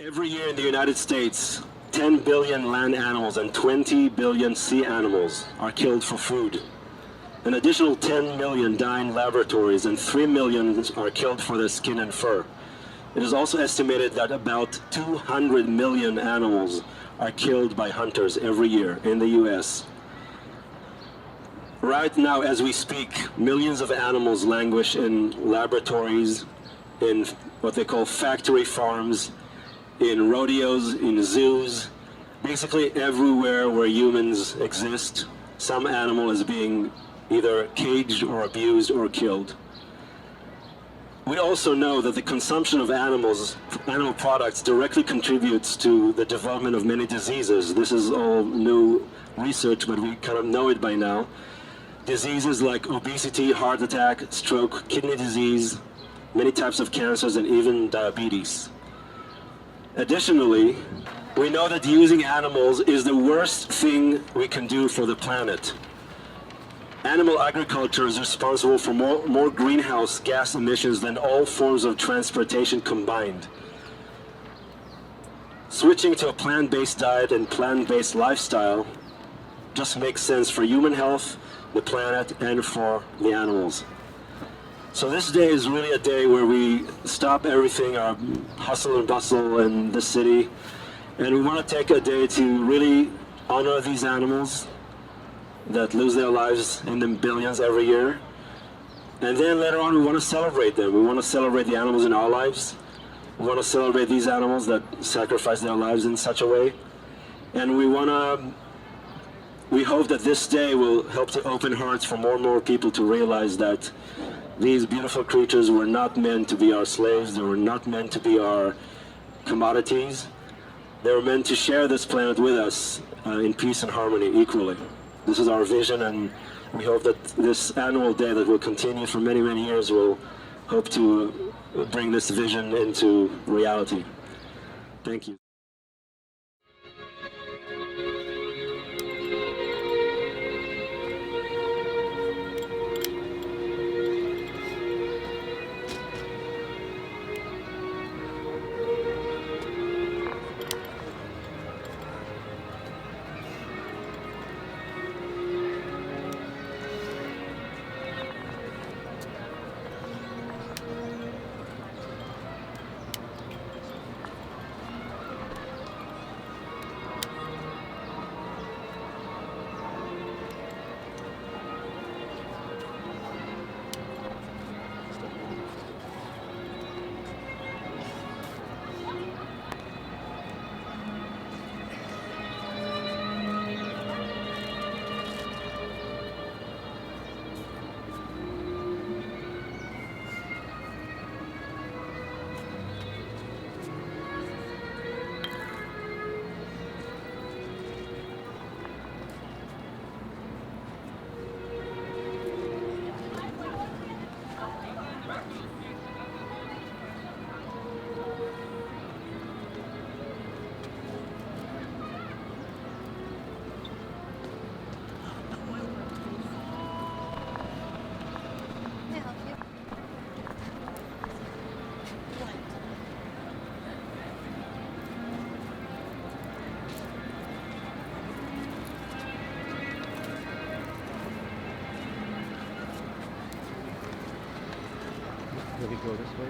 Every year in the United States, 10 billion land animals and 20 billion sea animals are killed for food. An additional 10 million die in laboratories and 3 million are killed for their skin and fur. It is also estimated that about 200 million animals are killed by hunters every year in the US. Right now, as we speak, millions of animals languish in laboratories, in what they call factory farms, in rodeos, in zoos, basically everywhere where humans exist, some animal is being either caged or abused or killed. We also know that the consumption of animal products directly contributes to the development of many diseases. This is all new research, but we kind of know it by now. Diseases like obesity, heart attack, stroke, kidney disease, many types of cancers, and even diabetes. Additionally, we know that using animals is the worst thing we can do for the planet. Animal agriculture is responsible for more greenhouse gas emissions than all forms of transportation combined. Switching to a plant-based diet and plant-based lifestyle just makes sense for human health, the planet, and for the animals. So this day is really a day where we stop everything, our hustle and bustle in the city, and we want to take a day to really honor these animals that lose their lives in the billions every year. And then later on, we want to celebrate them. We want to celebrate the animals in our lives. We want to celebrate these animals that sacrifice their lives in such a way. And we hope that this day will help to open hearts for more and more people to realize that these beautiful creatures were not meant to be our slaves. They were not meant to be our commodities. They were meant to share this planet with us in peace and harmony equally. This is our vision, and we hope that this annual day that will continue for many, many years will hope to bring this vision into reality. Thank you. Will we go this way?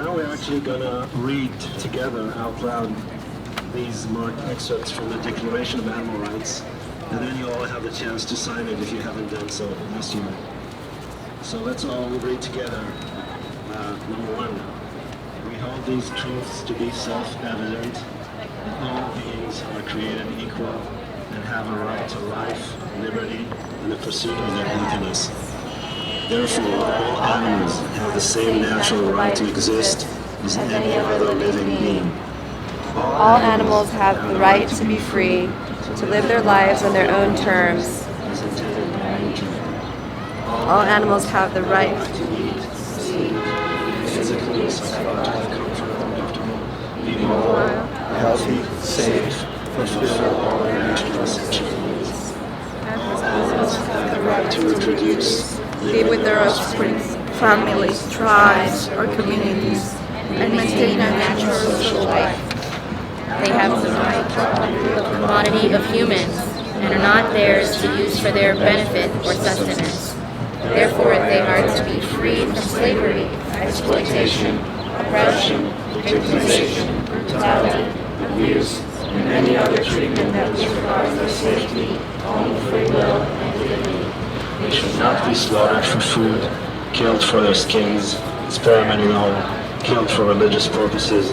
now we're actually gonna read together out loud these marked excerpts from the Declaration of Animal Rights, and then you all have the chance to sign it if you haven't done so last year. So let's all read together. Number one, we hold these truths to be self-evident, that all beings are created equal and have a right to life, liberty, and the pursuit of their happiness. Therefore, all animals have the same natural right to exist as any other living being. All animals have the right to be free, to live their lives on their own terms. All animals have the right to eat, sleep, physically, psychologically comfortable, comfortable, be mobile, healthy, safe, and fulfill all their natural essential needs. All animals have the right to reproduce, live with their offspring, families, tribes, or communities, and maintain a natural social life. They have the right to the commodity of humans and are not theirs to use for their benefit or sustenance. Therefore, they are to be freed from slavery, exploitation, oppression, victimization, brutality, abuse, and any other treatment that disregards their safety, own free will, and dignity. They should not be slaughtered for food, killed for their skins, experimented on, killed for religious purposes,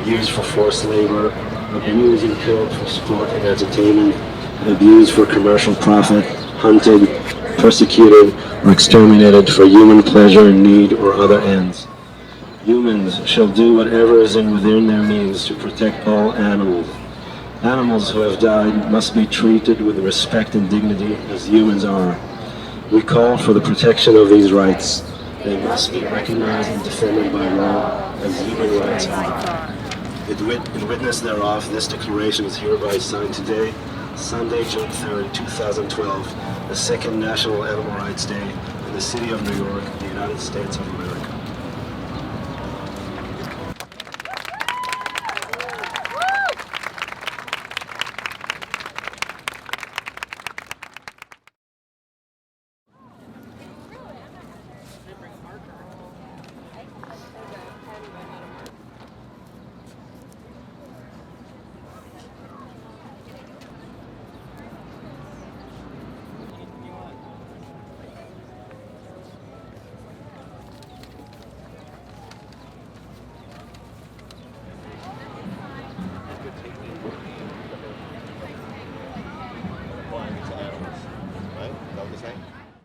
used for forced labor, abused and killed for sport and entertainment, abused for commercial profit, hunted, persecuted, or exterminated for human pleasure, need, or other ends. Humans shall do whatever is within their means to protect all animals. Animals who have died must be treated with respect and dignity as humans are. We call for the protection of these rights. They must be recognized and defended by law as human rights are. In witness thereof, this declaration is hereby signed today, Sunday, June 3rd, 2012, the second National Animal Rights Day in the city of New York, the United States of America.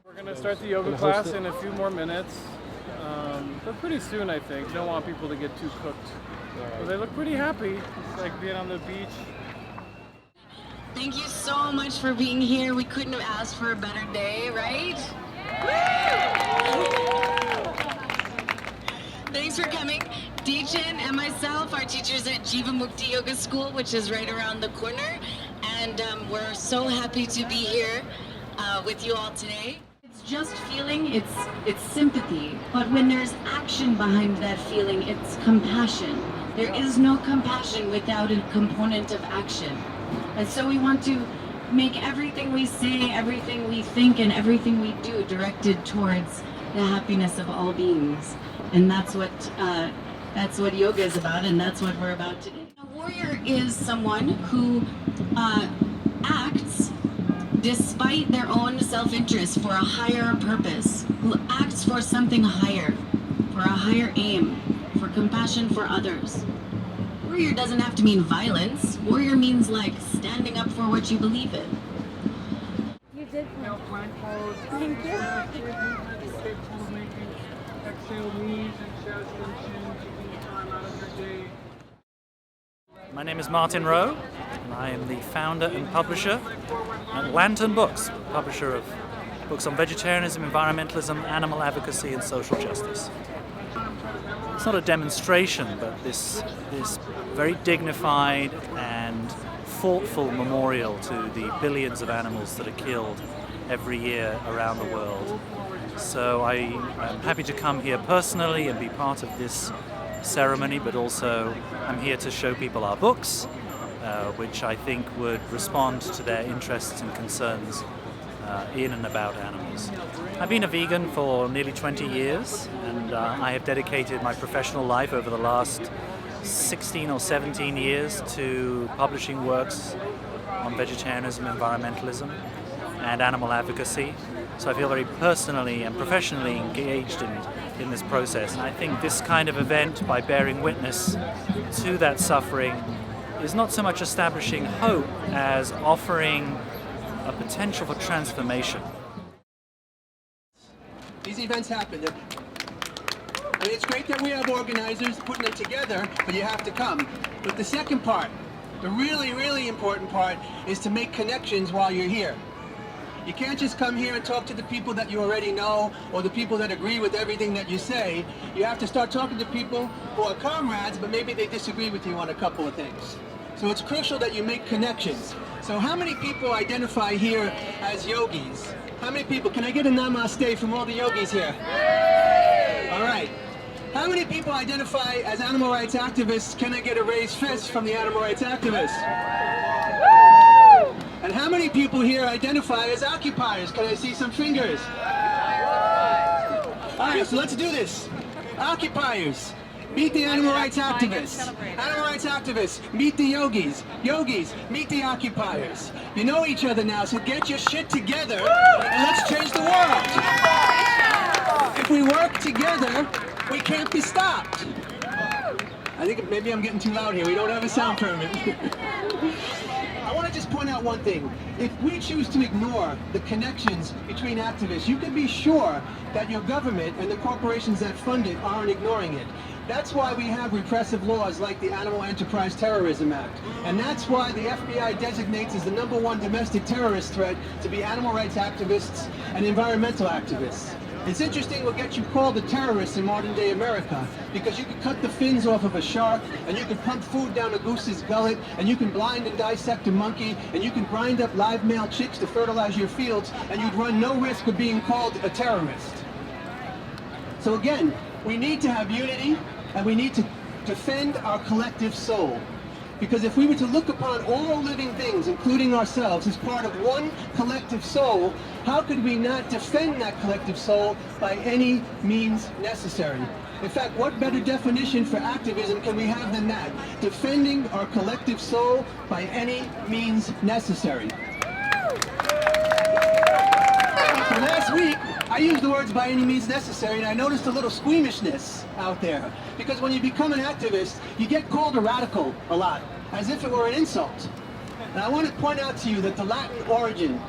We're going to start the yoga class in a few more minutes, but pretty soon I think. Don't want people to get too cooked. But they look pretty happy. It's like being on the beach. Thank you so much for being here. We couldn't have asked for a better day, right? Thanks for coming. Deechan and myself are teachers at Jiva Mukti Yoga School, which is right around the corner. And we're so happy to be here with you all today. It's just feeling, it's sympathy, but when there's action behind that feeling, it's compassion. There is no compassion without a component of action. And so we want to make everything we say, everything we think, and everything we do directed towards the happiness of all beings. And that's what yoga is about, and that's what we're about today. A warrior is someone who acts despite their own self-interest for a higher purpose, who acts for something higher, for a higher aim, for compassion for others. Warrior doesn't have to mean violence. Warrior means like standing up for what you believe in. You did. Now plank pose. Thank you. Exhale, making exhale knees and chest and chin, taking time out of your day. My name is Martin Rowe, and I am the founder and publisher at Lantern Books, publisher of books on vegetarianism, environmentalism, animal advocacy, and social justice. It's not a demonstration, but this very dignified and thoughtful memorial to the billions of animals that are killed every year around the world. So I'm happy to come here personally and be part of this ceremony, but also I'm here to show people our books, which I think would respond to their interests and concerns in and about animals. I've been a vegan for nearly 20 years, and I have dedicated my professional life over the last 16 or 17 years to publishing works on vegetarianism, environmentalism, and animal advocacy. So I feel very personally and professionally engaged in this process. And I think this kind of event, by bearing witness to that suffering, is not so much establishing hope as offering a potential for transformation. These events happen. I mean, it's great that we have organizers putting them together, but you have to come. But the second part, the really, really important part, is to make connections while you're here. You can't just come here and talk to the people that you already know or the people that agree with everything that you say. You have to start talking to people who are comrades, but maybe they disagree with you on a couple of things. So it's crucial that you make connections. So how many people identify here as yogis? How many people? Can I get a namaste from all the yogis here? All right. How many people identify as animal rights activists? Can I get a raised fist from the animal rights activists? And how many people here identify as occupiers? Can I see some fingers? All right, so let's do this. Occupiers, meet the animal rights activists. Animal rights activists, meet the yogis. Yogis, meet the occupiers. You know each other now, so get your shit together and let's change the world. If we work together, we can't be stopped. I think maybe I'm getting too loud here. We don't have a sound permit. I want to just point out one thing. If we choose to ignore the connections between activists, you can be sure that your government and the corporations that fund it aren't ignoring it. That's why we have repressive laws like the Animal Enterprise Terrorism Act. And that's why the FBI designates as the #1 domestic terrorist threat to be animal rights activists and environmental activists. It's interesting what gets you called a terrorist in modern day America, because you can cut the fins off of a shark, and you can pump food down a goose's gullet, and you can blind and dissect a monkey, and you can grind up live male chicks to fertilize your fields, and you'd run no risk of being called a terrorist. So again, we need to have unity, and we need to defend our collective soul. Because if we were to look upon all living things, including ourselves, as part of one collective soul, how could we not defend that collective soul by any means necessary? In fact, what better definition for activism can we have than that? Defending our collective soul by any means necessary. So last week, I used the words by any means necessary, and I noticed a little squeamishness out there. Because when you become an activist, you get called a radical a lot, as if it were an insult. And I want to point out to you that the Latin origin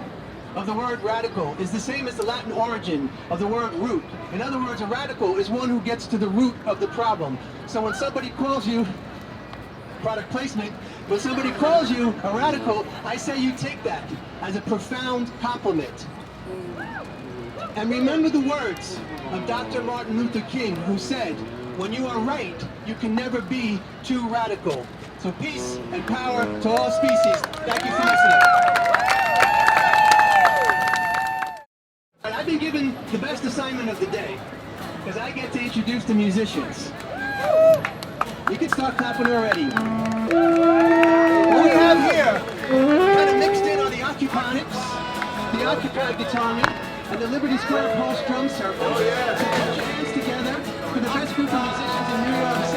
of the word radical is the same as the Latin origin of the word root. In other words, a radical is one who gets to the root of the problem. So when somebody calls you, product placement, when somebody calls you a radical, I say you take that as a profound compliment. And remember the words of Dr. Martin Luther King, who said, when you are right, you can never be too radical. So peace and power to all species. Thank you for listening. I've been given the best assignment of the day, because I get to introduce the musicians. You can start clapping already. What we have here, kind of mixed in are the Occuponics, the occupied guitarman, and the Liberty Square Pulse drum circle. So put your hands together for the best group of musicians in New York City.